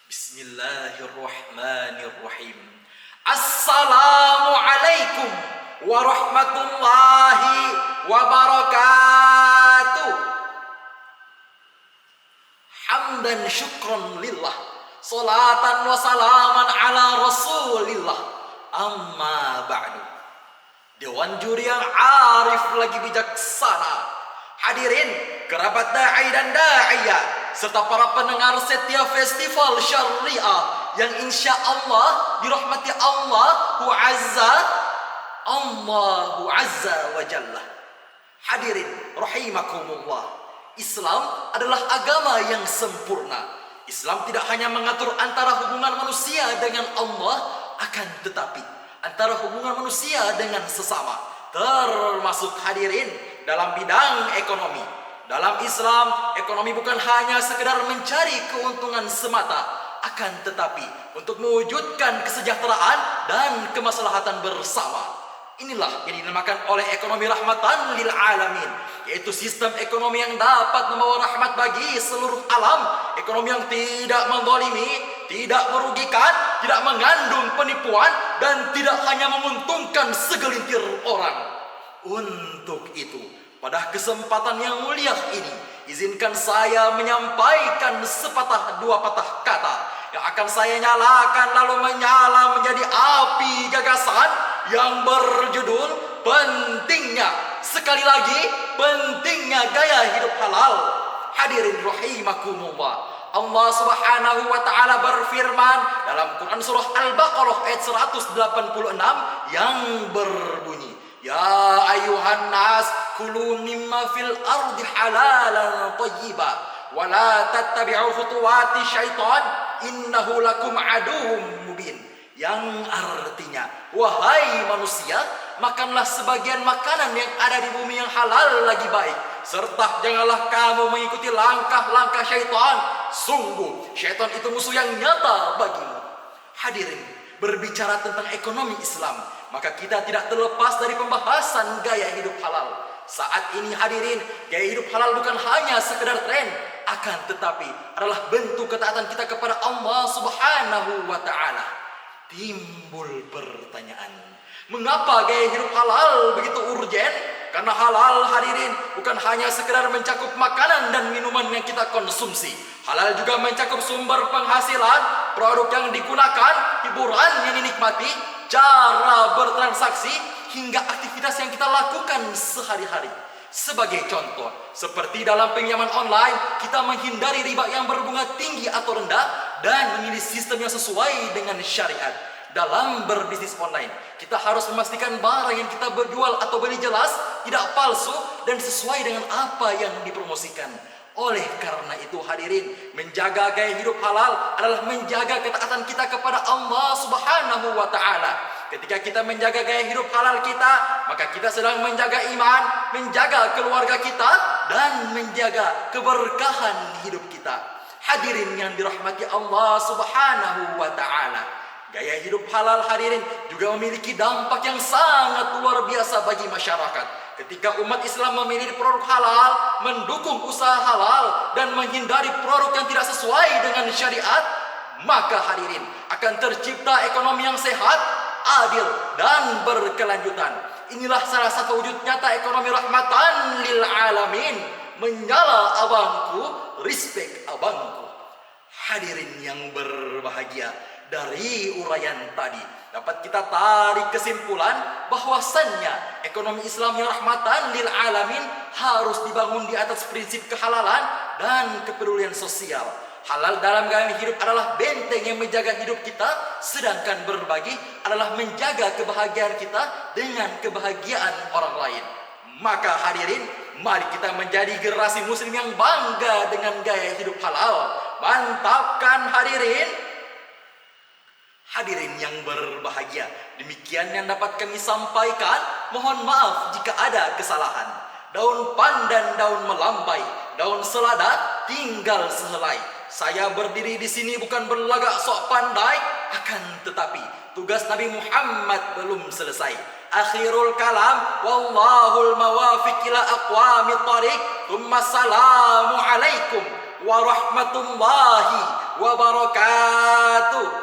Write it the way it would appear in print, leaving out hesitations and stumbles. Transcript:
Bismillahirrahmanirrahim. Assalamualaikum warahmatullahi wabarakatuh. Hamdan syukran lillah, salatan wa salaman ala rasulillah. Amma ba'du. Dewan juri yang arif lagi bijaksana, hadirin kerabat da'i dan da'iyah, serta para pendengar setia festival syariah yang insya Allah dirahmati Allahu Azza wa Jalla. Hadirin rahimakumullah, Islam adalah agama yang sempurna. Islam tidak hanya mengatur antara hubungan manusia dengan Allah, akan tetapi antara hubungan manusia dengan sesama, termasuk hadirin dalam bidang ekonomi. Dalam Islam, ekonomi bukan hanya sekedar mencari keuntungan semata, akan tetapi untuk mewujudkan kesejahteraan dan kemaslahatan bersama. Inilah yang dinamakan oleh ekonomi rahmatan lil alamin, yaitu sistem ekonomi yang dapat membawa rahmat bagi seluruh alam. Ekonomi yang tidak menzalimi, tidak merugikan, tidak mengandung penipuan, dan tidak hanya menguntungkan segelintir orang. Untuk itu, pada kesempatan yang mulia ini, izinkan saya menyampaikan sepatah dua patah kata yang akan saya nyalakan lalu menyala menjadi api gagasan yang berjudul pentingnya, sekali lagi, pentingnya gaya hidup halal. Hadirin rahimakumullah, Allah Subhanahu wa taala berfirman dalam Quran surah Al-Baqarah ayat 186 yang berbunyi, Ya ayuhan nas kulu mimma fil ardi halalan thayyiba wa la tattabi'u khutuwati syaitan innahu lakum aduwwum mubin. Yang artinya, wahai manusia, makanlah sebagian makanan yang ada di bumi yang halal lagi baik, serta janganlah kamu mengikuti langkah-langkah syaitan. Sungguh syaitan itu musuh yang nyata bagimu. Hadirin, berbicara tentang ekonomi Islam, maka kita tidak terlepas dari pembahasan gaya hidup halal. Saat ini hadirin, gaya hidup halal bukan hanya sekedar tren, akan tetapi adalah bentuk ketaatan kita kepada Allah Subhanahu wa taala. Timbul pertanyaan, mengapa gaya hidup halal begitu urgen? Karena halal hadirin bukan hanya sekedar mencakup makanan dan minuman yang kita konsumsi. Halal juga mencakup sumber penghasilan, produk yang digunakan, hiburan yang dinikmati, cara bertransaksi, hingga aktivitas yang kita lakukan sehari-hari. Sebagai contoh, seperti dalam pinjaman online, kita menghindari riba yang berbunga tinggi atau rendah dan memilih sistem yang sesuai dengan syariat. Dalam berbisnis online, kita harus memastikan barang yang kita jual atau beli jelas, tidak palsu, dan sesuai dengan apa yang dipromosikan. Oleh karena itu hadirin, menjaga gaya hidup halal adalah menjaga ketaatan kita kepada Allah Subhanahu wa taala. Ketika kita menjaga gaya hidup halal kita, maka kita sedang menjaga iman, menjaga keluarga kita, dan menjaga keberkahan hidup kita. Hadirin yang dirahmati Allah Subhanahu wa taala, gaya hidup halal hadirin juga memiliki dampak yang sangat luar biasa bagi masyarakat. Ketika umat Islam memilih produk halal, mendukung usaha halal, dan menghindari produk yang tidak sesuai dengan syariat, maka hadirin akan tercipta ekonomi yang sehat, adil, dan berkelanjutan. Inilah salah satu wujud nyata ekonomi rahmatan lil alamin. Menyala abangku, respect abangku. Hadirin yang berbahagia, dari uraian tadi dapat kita tarik kesimpulan bahwasannya ekonomi Islam yang rahmatan lil alamin harus dibangun di atas prinsip kehalalan dan kepedulian sosial. Halal dalam gaya hidup adalah benteng yang menjaga hidup kita, sedangkan berbagi adalah menjaga kebahagiaan kita dengan kebahagiaan orang lain. Maka hadirin, mari kita menjadi generasi muslim yang bangga dengan gaya hidup halal. Mantapkan hadirin. Hadirin yang berbahagia, demikian yang dapat kami sampaikan. Mohon maaf jika ada kesalahan. Daun pandan daun melambai, daun selada tinggal sehelai. Saya berdiri di sini bukan berlagak sok pandai, akan tetapi tugas Nabi Muhammad belum selesai. Akhirul kalam, wallahul mawafiq ila aqwamit thariq. Assalamu alaikum warahmatullahi wabarakatuh.